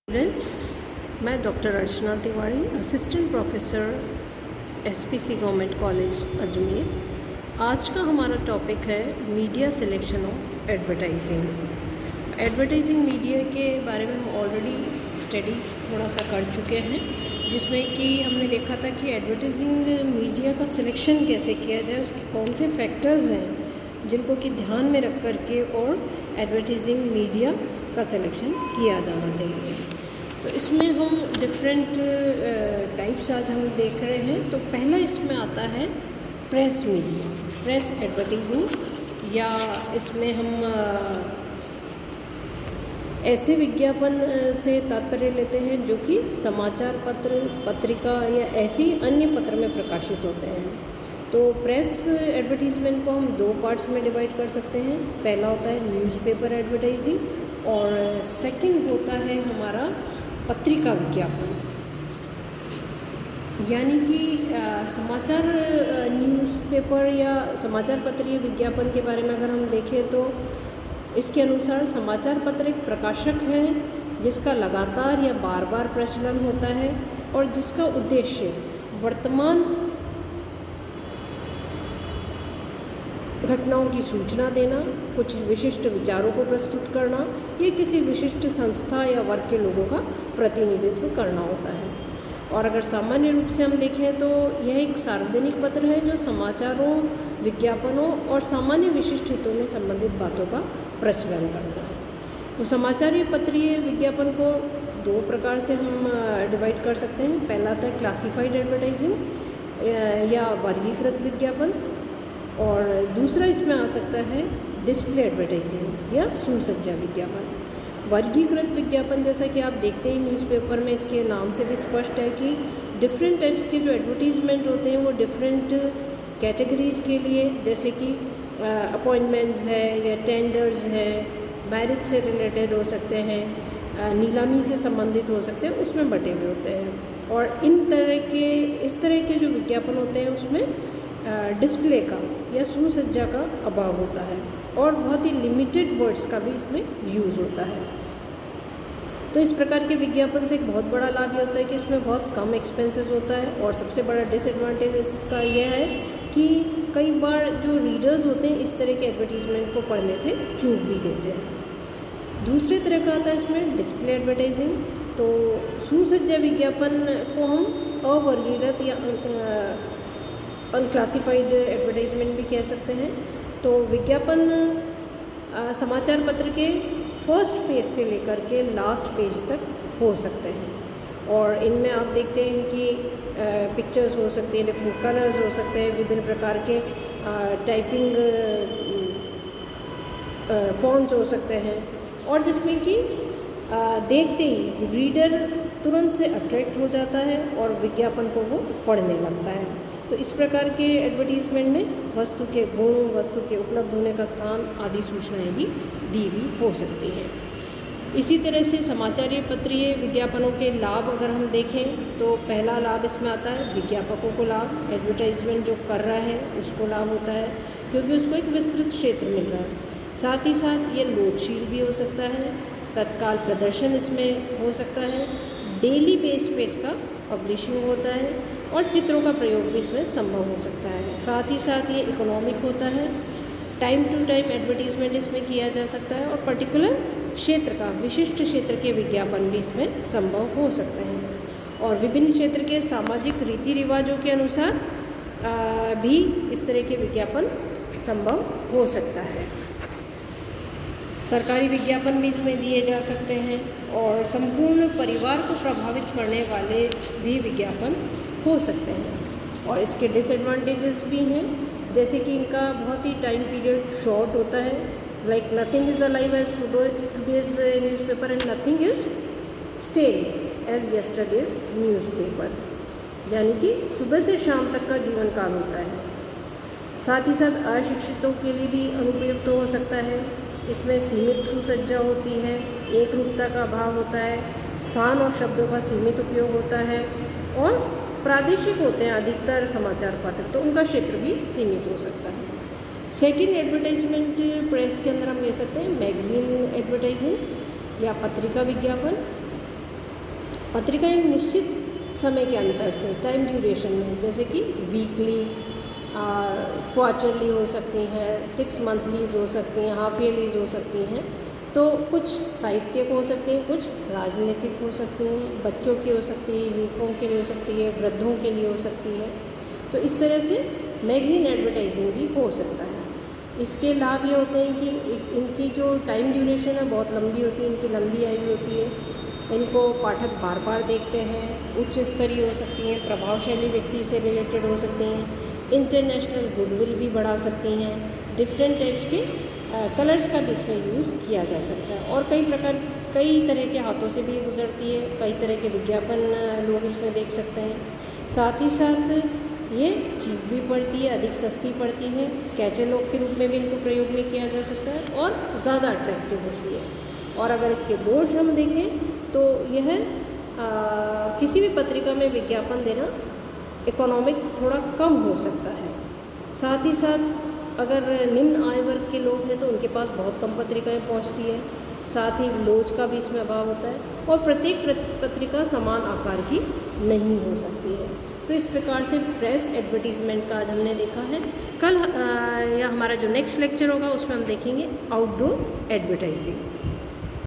Students, मैं doctor Archana Tiwari, assistant professor SPC government college Ajmer. आज का हमारा टॉपिक है media selection of advertising. Advertising media के बारे में हम ऑलरेडी स्टडी थोड़ा सा कर चुके हैं, जिसमें कि हमने देखा था कि एडवर्टाइजिंग मीडिया का सिलेक्शन कैसे किया जाए, उसके कौन से फैक्टर्स हैं जिनको कि ध्यान में रख करके और एडवर्टाइजिंग मीडिया का सिलेक्शन किया जाना चाहिए। तो इसमें हम डिफरेंट टाइप्स आज हम देख रहे हैं। तो पहला इसमें आता है प्रेस मीडिया, प्रेस एडवर्टाइजिंग, या इसमें हम ऐसे विज्ञापन से तात्पर्य लेते हैं जो कि समाचार पत्र, पत्रिका या ऐसी अन्य पत्र में प्रकाशित होते हैं। तो प्रेस एडवर्टीज़मेंट को हम दो पार्ट्स में डिवाइड कर सकते हैं। पहला होता है न्यूज़पेपर एडवर्टाइजिंग और सेकंड होता है हमारा पत्रिका विज्ञापन। यानी कि समाचार न्यूज़पेपर या समाचार पत्रीय विज्ञापन के बारे में अगर हम देखें तो इसके अनुसार समाचार पत्र एक प्रकाशक है जिसका लगातार या बार बार प्रचलन होता है और जिसका उद्देश्य वर्तमान घटनाओं की सूचना देना, कुछ विशिष्ट विचारों को प्रस्तुत करना या किसी विशिष्ट संस्था या वर्ग के लोगों का प्रतिनिधित्व करना होता है। और अगर सामान्य रूप से हम देखें तो यह एक सार्वजनिक पत्र है जो समाचारों, विज्ञापनों और सामान्य विशिष्ट हितों में संबंधित बातों का प्रचलन करता है। तो समाचार पत्रीय विज्ञापन को दो प्रकार से हम डिवाइड कर सकते हैं। पहला आता है क्लासिफाइड एडवर्टाइजिंग या वर्गीकृत विज्ञापन, और दूसरा इसमें आ सकता है डिस्प्ले एडवर्टाइजिंग या सुसज्जा विज्ञापन। वर्गीकृत विज्ञापन जैसा कि आप देखते हैं न्यूज़पेपर में, इसके नाम से भी स्पष्ट है कि डिफरेंट टाइप्स के जो एडवर्टीज़मेंट होते हैं वो डिफरेंट कैटेगरीज़ के लिए, जैसे कि अपॉइंटमेंट्स है या टेंडर्स है, मैरिज से रिलेटेड हो सकते हैं, नीलामी से संबंधित हो सकते हैं, उसमें बटे हुए होते हैं। और इस तरह के जो विज्ञापन होते हैं उसमें डिस्प्ले का या सुसज्जा का अभाव होता है और बहुत ही लिमिटेड वर्ड्स का भी इसमें यूज़ होता है। तो इस प्रकार के विज्ञापन से एक बहुत बड़ा लाभ ये होता है कि इसमें बहुत कम एक्सपेंसेस होता है, और सबसे बड़ा डिसएडवांटेज इसका यह है कि कई बार जो रीडर्स होते हैं इस तरह के एडवर्टीज़मेंट को पढ़ने से चूक भी देते हैं। दूसरे तरह का आता है इसमें डिस्प्ले एडवर्टाइजिंग। तो सुसज्जा विज्ञापन को हम अवर्गीकृत या अनक्लासिफाइड एडवर्टाइजमेंट भी कह सकते हैं। तो विज्ञापन समाचार पत्र के फर्स्ट पेज से लेकर के लास्ट पेज तक हो सकते हैं, और इनमें आप देखते हैं कि पिक्चर्स हो सकती हैं, डिफरेंट कलर्स हो सकते हैं, विभिन्न प्रकार के टाइपिंग फॉन्ट्स हो सकते हैं, और जिसमें कि देखते ही रीडर तुरंत से अट्रैक्ट हो जाता है और विज्ञापन को वो पढ़ने लगता है। तो इस प्रकार के एडवर्टीज़मेंट में वस्तु के गुण, वस्तु के उपलब्ध होने का स्थान आदि सूचनाएं भी दी हुई हो सकती हैं। इसी तरह से समाचारीय पत्रीय विज्ञापनों के लाभ अगर हम देखें तो पहला लाभ इसमें आता है विज्ञापकों को लाभ। एडवर्टाइजमेंट जो कर रहा है उसको लाभ होता है क्योंकि उसको एक विस्तृत क्षेत्र मिल रहा है। साथ ही साथ ये लोडशील भी हो सकता है, तत्काल प्रदर्शन इसमें हो सकता है, डेली बेस पे इसका पब्लिशिंग होता है और चित्रों का प्रयोग भी इसमें संभव हो सकता है। साथ ही साथ ये इकोनॉमिक होता है, टाइम टू टाइम एडवर्टीज़मेंट इसमें किया जा सकता है, और पर्टिकुलर क्षेत्र का, विशिष्ट क्षेत्र के विज्ञापन भी इसमें संभव हो सकते हैं। और विभिन्न क्षेत्र के सामाजिक रीति रिवाजों के अनुसार भी इस तरह के विज्ञापन संभव हो सकता है। सरकारी विज्ञापन भी इसमें दिए जा सकते हैं, और संपूर्ण परिवार को प्रभावित करने वाले भी विज्ञापन हो सकते हैं। और इसके डिसएडवांटेजेस भी हैं, जैसे कि इनका बहुत ही टाइम पीरियड शॉर्ट होता है। Like nothing is alive as today's newspaper and nothing is stale as yesterday's newspaper. यानी कि सुबह से शाम तक का जीवन काल होता है। साथ ही साथ अशिक्षितों के लिए भी अनुपयुक्त हो सकता है। इसमें सीमित सुसज्जा होती है, एक रूपता का अभाव होता है, स्थान और शब्दों का सीमित उपयोग होता है, और प्रादेशिक होते हैं अधिकतर समाचार पत्र, तो उनका क्षेत्र भी सीमित हो सकता है। सेकंड एडवर्टाइजमेंट प्रेस के अंदर हम ले सकते हैं मैगजीन एडवर्टाइजिंग या पत्रिका विज्ञापन। पत्रिका एक निश्चित समय के अंतर से, टाइम ड्यूरेशन में, जैसे कि वीकली, क्वार्टरली हो सकती हैं, 6 मंथलीज हो सकती हैं, हाफ ईयरलीज हो सकती हैं। तो कुछ साहित्यिक हो सकती हैं, कुछ राजनीतिक हो सकती हैं, बच्चों की हो सकती है, युवकों के लिए हो सकती है, वृद्धों के लिए हो सकती है। तो इस तरह से मैगज़ीन एडवर्टाइजिंग भी हो सकता है। इसके लाभ ये होते हैं कि इनकी जो टाइम ड्यूरेशन है बहुत लंबी होती है, इनकी लंबी आयु होती है, इनको पाठक बार बार देखते हैं, उच्च स्तरीय हो सकती हैं, प्रभावशाली व्यक्ति से रिलेटेड हो सकती हैं, इंटरनेशनल गुडविल भी बढ़ा सकती हैं, डिफरेंट टाइप्स के कलर्स का भी इसमें यूज़ किया जा सकता है, और कई तरह के हाथों से भी गुजरती है, कई तरह के विज्ञापन लोग इसमें देख सकते हैं। साथ ही साथ ये चीप भी पड़ती है, अधिक सस्ती पड़ती है, कैटलॉग के रूप में भी इनको प्रयोग में किया जा सकता है, और ज़्यादा अट्रैक्टिव होती है। और अगर इसके दोष हम देखें तो यह किसी भी पत्रिका में विज्ञापन देना इकोनॉमिक थोड़ा कम हो सकता है। साथ ही साथ अगर निम्न आय वर्ग के लोग हैं तो उनके पास बहुत कम पत्रिकाएं पहुंचती है, साथ ही लोच का भी इसमें अभाव होता है, और प्रत्येक पत्रिका समान आकार की नहीं हो सकती है। तो इस प्रकार से प्रेस एडवर्टीज़मेंट का आज हमने देखा है। कल या हमारा जो नेक्स्ट लेक्चर होगा उसमें हम देखेंगे आउटडोर एडवर्टाइजिंग।